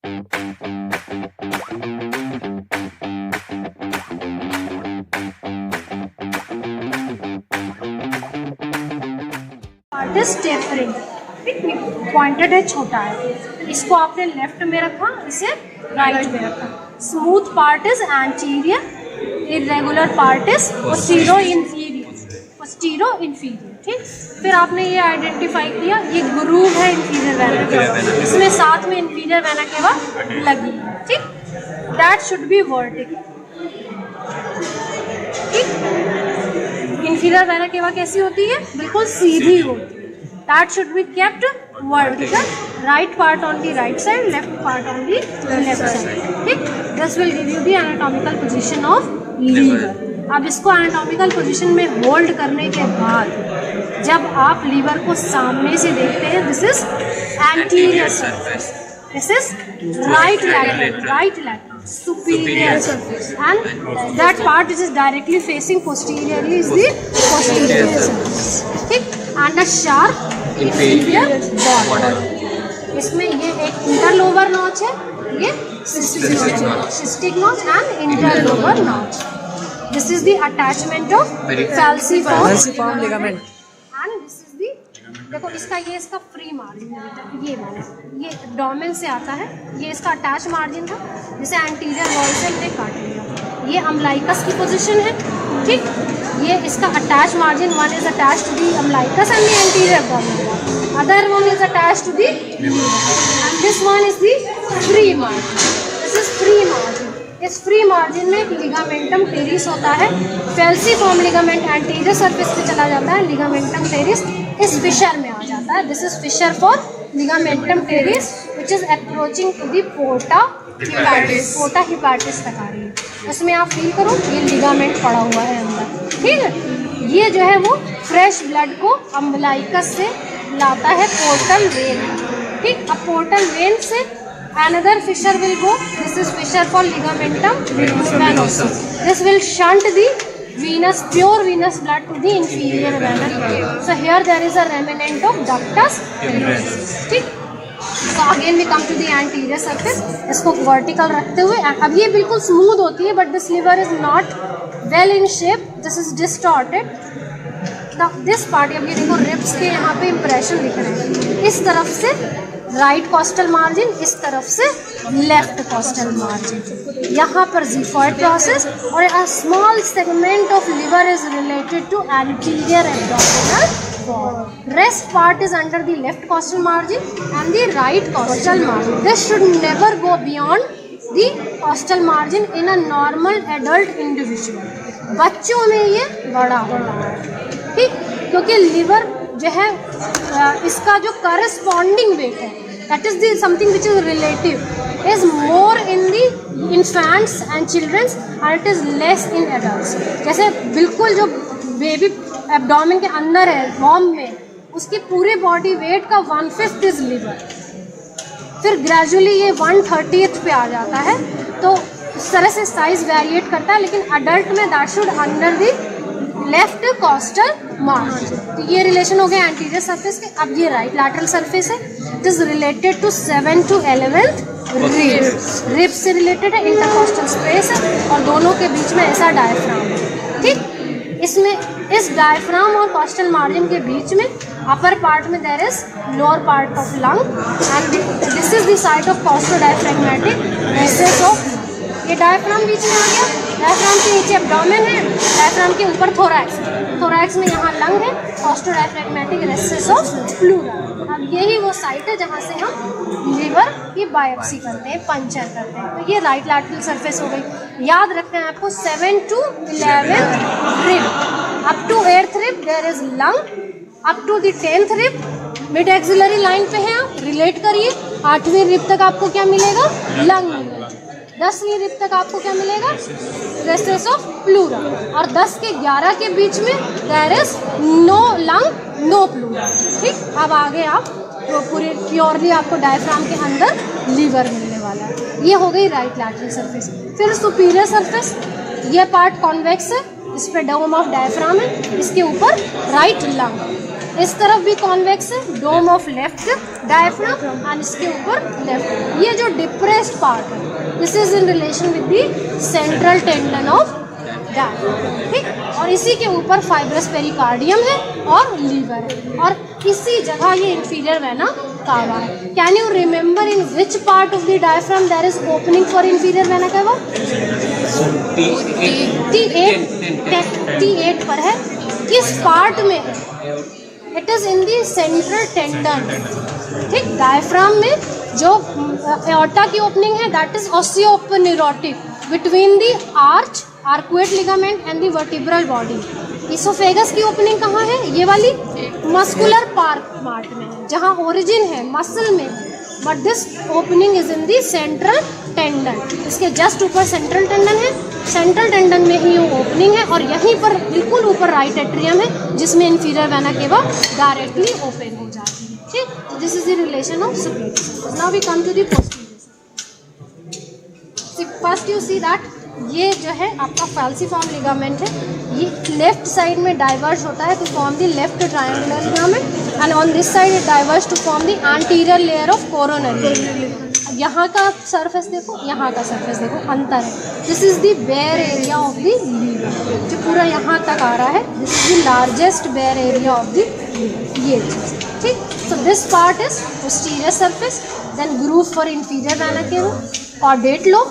Part is tapering, pointed है, छोटा है, इसको आपने लेफ्ट में रखा, इसे राइट में रखा। Smooth part is anterior, irregular part is posteroinferior, ठीक। फिर आपने ये आइडेंटिफाई किया, ये ग्रूव है इंफीरियर वेना केवा, इसमें साथ में इंफीरियर वेना केवा लगी है, ठीक। दैट शुड बी वर्टिकल, ठीक। इंफीरियर वेना केवा कैसी होती है? बिल्कुल सीधी होती है। That should be kept vertical. Right part on the right side, left part on the left side. ठीक? This will give you the anatomical position of liver. अब इसको anatomical position में होल्ड करने के बाद जब आप लीवर को सामने से देखते हैं, this is anterior surface. This is right lateral, superior surface, and that part which is directly facing posteriorly is the posterior surface. ठीक? And a sharp inferior border. इसमें ये एक इंटरलोबर नॉच है, ये cystic notch and interlobar notch. This is the attachment of falciform ligament. And this is the, देखो इसका ये इसका फ्री मार्जिन है, ये वाला, ये डोमेन से आता है, ये इसका अटैच मार्जिन था जिसे एंटीरियर वॉल से हमने काट लिया. ये अम्लाइकस की पोजीशन है, ठीक. ये इसका attach margin, one is attach to the umbilicus and the anterior abdominal wall, other one is attach to the and this one is the free margin. This is free margin. इस free margin में ligamentum teres होता है. फैल्सीफॉर्म ligament anterior surface पे चला जाता है, ligamentum terrace इस Fisher में आ जाता है. This is fissure for ligamentum teres which is approaching to the porta hepatis तक आ रही है. उसमें आप फील करो, ये लिगामेंट पड़ा हुआ है अंदर, ठीक है. ये जो है वो फ्रेश ब्लड को अम्बलाइकस से लाता है पोर्टल वेन, ठीक. अब पोर्टल वेन से another fissure will go. This is fissure for ligamentum venosus. This will shunt the pure venous blood to the inferior vena cava. So here there is a remnant of ductus venosus, ठीक. So again we come to the anterior surface. इसको vertical रखते हुए, अब ये बिल्कुल smooth होती है, but this liver is not well in shape. This is distorted. Now this part, अब ये देखो रिब्स के यहाँ पे impression दिख रहे हैं. इस तरफ से राइट कॉस्टल मार्जिन, इस तरफ से लेफ्ट कॉस्टल मार्जिन. यहाँ पर ज़िफॉइड प्रोसेस और a small segment of liver is related to anterior abdominal wall. Rest part is under the left costal margin and the right costal margin. This should never go beyond the costal margin in a normal adult individual. बच्चों में ये बड़ा होता है, ठीक, क्योंकि liver जो है इसका जो करस्पॉन्डिंग वेट है, that is the something which is relative, is more in the infants and children's and it is less in adults. जैसे बिल्कुल जो बेबी एब्डोमेन के अंदर है, वॉम में, उसकी पूरे बॉडी वेट का 1/5 इज लिवर. फिर ग्रेजुअली ये 1/30 पे आ जाता है. तो इस तरह से साइज वेरिएट करता है, लेकिन अडल्ट में that should under the left costal margin. तो ये रिलेशन हो गया एंटीरियर सरफेस के. अब ये राइट लैटरल सरफेस है. It is related to 7th to 11th ribs से रिलेटेड है. इंटरकॉस्टल स्पेस है और दोनों के बीच में ऐसा डायफ्राम है, ठीक. इसमें इस डायफ्राम और कॉस्टल मार्जिन के बीच में अपर पार्ट में there is lower part of lung and this is the site of costodiaphragmatic recess of. ये डायफ्राम बीच में आ गया. डायफ्राम के नीचे एब्डोमेन है, डायफ्राम के ऊपर थोरैक्स में यहाँ लंग है, कॉस्टो डायफ्रैग्मेटिक रेसेस ऑफ प्लूरा. अब यही वो साइट है जहाँ से हम लीवर की बायोप्सी करते हैं, पंचर करते हैं. तो ये राइट लैटरल सरफेस हो गई. याद रखना है आपको 7th to 11th rib. Up to 8th rib there is lung. Up to the 10th rib mid axillary line पे है, आप रिलेट करिए. 8वीं रिब तक आपको क्या मिलेगा? लंग मिलेगा. 10वीं रिब तक आपको क्या मिलेगा? Recesses of pleura. और 10 के 11 के बीच में there is no lung no pleura, ठीक. अब आगे आप तो पूरे प्योरली आपको डायफ्राम के अंदर लीवर मिलने वाला है. ये हो गई राइट लैटरल सरफेस. फिर सुपीरियर सरफेस, ये पार्ट कॉन्वेक्स है, इस पे डोम ऑफ डायफ्राम है, इसके ऊपर राइट लंग. इस तरफ भी कॉन्वेक्स है, डोम ऑफ लेफ्ट डायफ्राम एंड इसके ऊपर लेफ्ट। ये जो डिप्रेस्ड पार्ट है this is in relation with the central tendon of diaphragm, ठीक। और इसी के ऊपर फाइब्रस पेरिकार्डियम है और लीवर है, और इसी जगह ये इंफीरियर वेना कावा है। Can you remember in which part of the diaphragm there is opening for inferior vena cava? T8 पर है। किस पार्ट में है? It is in the central tendon, ठीक। डायफ्राम में जो एओर्टा की ओपनिंग है that is osseoaponeurotic between the arch arcuate ligament and the vertebral body. Oesophagus की ओपनिंग कहाँ है? ये वाली मस्कुलर पार्ट में है, जहाँ ओरिजिन है मसल में है, but this opening is in the central tendon. इसके जस्ट ऊपर सेंट्रल टेंडन है, सेंट्रल टेंडन में ही वो ओपनिंग है, और यहीं पर बिल्कुल ऊपर राइट एट्रियम है जिसमें inferior vena cava directly open हो जाती है, ठीक। तो this is the relation of superior. Now we come to the posterior. First you see that ये जो है आपका फैल्सीफॉर्म लिगामेंट है, ये लेफ्ट साइड में डाइवर्ज होता है to form the left triangular ligament, and on this side it diverge to form the anterior layer of coronary. यहाँ का सरफेस देखो, यहाँ का सरफेस देखो, अंतर है। This is the bare area of the liver, जो पूरा यहाँ तक आ रहा है, this is the largest bare area of the liver, ये चीज़, ठीक। So this part is posterior surface, then groove for inferior vena cava, caudate lobe,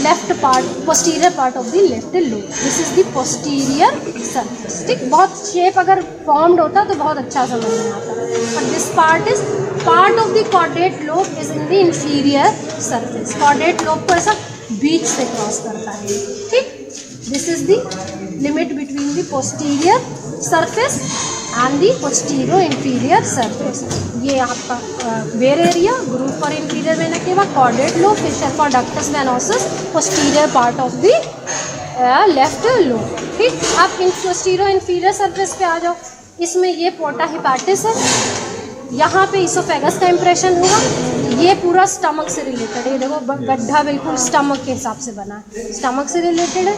left part posterior part of the left lobe, this is the posterior surface, ठीक। बहुत shape अगर formed होता तो बहुत अच्छा समझ में आता है, but this part is part of the caudate lobe is in the inferior surface। caudate lobe को ऐसा बीच से क्रॉस करता है, ठीक। this is the limit between the posterior surface and the posterior inferior surface। ये आपका bare area, groove for inferior vena cava, caudate lobe, fissure for ductus venosus, posterior part of the left lobe, ठीक। अब posterior inferior surface पे आ जाओ। इसमें ये पोर्टा हिपैटिस है, यहाँ पे इसोफेगस का इंप्रेशन होगा, ये पूरा स्टमक से रिलेटेड है, देखो गड्ढा बिल्कुल स्टमक के हिसाब से बना है, स्टमक से रिलेटेड है।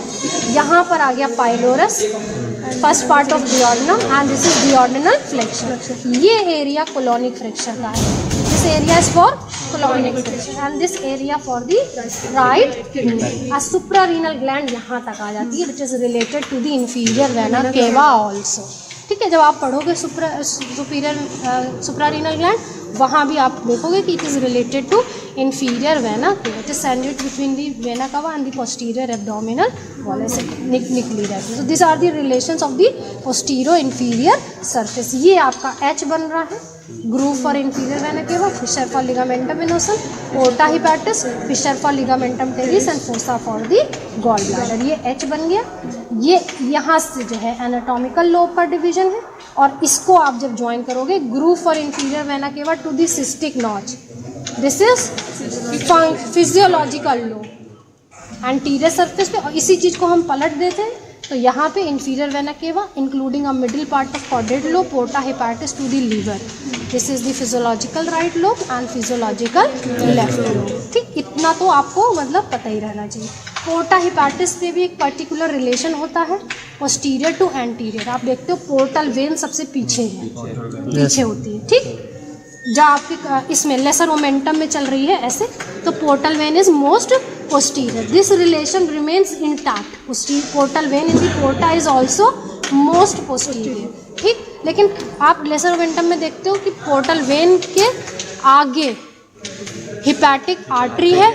यहाँ पर आ गया pylorus, first part of duodenum, and this is duodenal flexion. ये एरिया कोलोनिक फ्रैक्चर का है, this area is for colonic fracture, and this area for the right kidney. Ah suprarenal gland यहाँ तक आ जाती है, which is related to the inferior vena cava also, ठीक है। जब आप पढ़ोगे सुप्रारीनल ग्लैंड, वहाँ भी आप देखोगे कि it is related to inferior vena cava, it is sandwich between the vena cava and the posterior abdominal wall, ऐसे निकली रहती है। So this are the relations of the posterior inferior surface. ये आपका एच बन रहा है, groove for inferior vena cava, fissure for ligamentum venosum, porta hepatis, fissure for ligamentum teres, and fossa for the gall bladder. ये H बन गया। ये यहाँ से जो है एनाटॉमिकल लोब का डिवीजन है, और इसको आप जब ज्वाइन करोगे, groove for inferior vena cava to the cystic notch, this is physiological lobe anterior surface पे। और इसी चीज़ को हम पलट देते हैं तो यहाँ पे inferior vena cava including a middle part of caudate lobe, porta hepatis to the liver, this is the physiological right lobe and physiological left lobe, ठीक। इतना तो आपको मतलब पता ही रहना चाहिए। पोर्टा हिपैटिस पे भी एक पर्टिकुलर रिलेशन होता है पोस्टीरियर टू एंटीरियर। आप देखते हो पोर्टल वेन सबसे पीछे है, पीछे होती है, ठीक। जब आपके इसमें लेसर मोमेंटम में चल रही है ऐसे, तो portal vein is most posterior, this relation remains intact. Portal vein in the पोर्टा is also most posterior, ठीक। लेकिन आप लेसर मोमेंटम में देखते हो कि पोर्टल वेन के आगे हिपैटिक आर्टरी है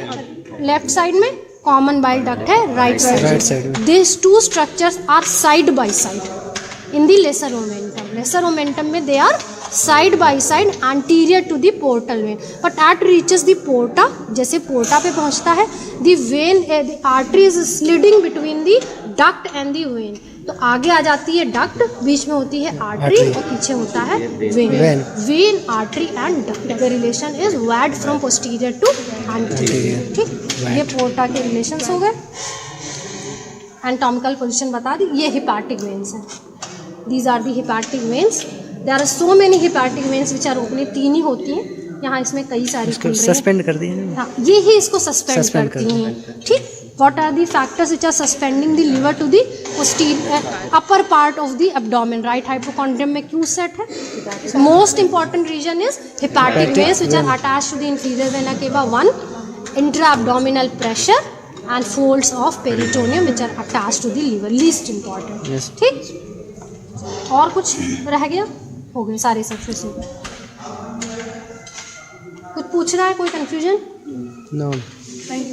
लेफ्ट साइड में, कॉमन बाइल डक्ट है right side. This two structures are side by side in the lesser omentum. Lesser omentum में they are side by side anterior to the portal vein, but at reaches the porta, जैसे porta पे पहुंचता है, the vein the artery is sliding between the duct and the vein. तो आगे आ जाती है duct, बीच में होती है आर्टरी, और पीछे होता है vein. Vein artery and duct the relation is wed from posterior to anterior, ठीक। ये पोर्टा के रिलेशंस हो गए। एनाटॉमिकल पोजीशन बता दी। ये हिपैटिक वेन्स हैं, these are the hepatic veins. There are so many hepatic veins which are open, 3 ही होती हैं यहाँ, इसमें कई सारी सस्पेंड कर दी है। हाँ, ये ही इसको सस्पेंड करती हैं, ठीक। What are the factors which are suspending the liver to the posterior upper part of the abdomen? Right hypochondrium में क्यों set है? Most important region is hepatic veins which are attached to the inferior vena cava 1, intra-abdominal pressure and folds of peritoneum which are attached to the liver. Least important. Yes. ठीक? और कुछ रह गया? हो गए सारे surface में. कुछ पूछ रहा है कोई confusion? No. Thank you.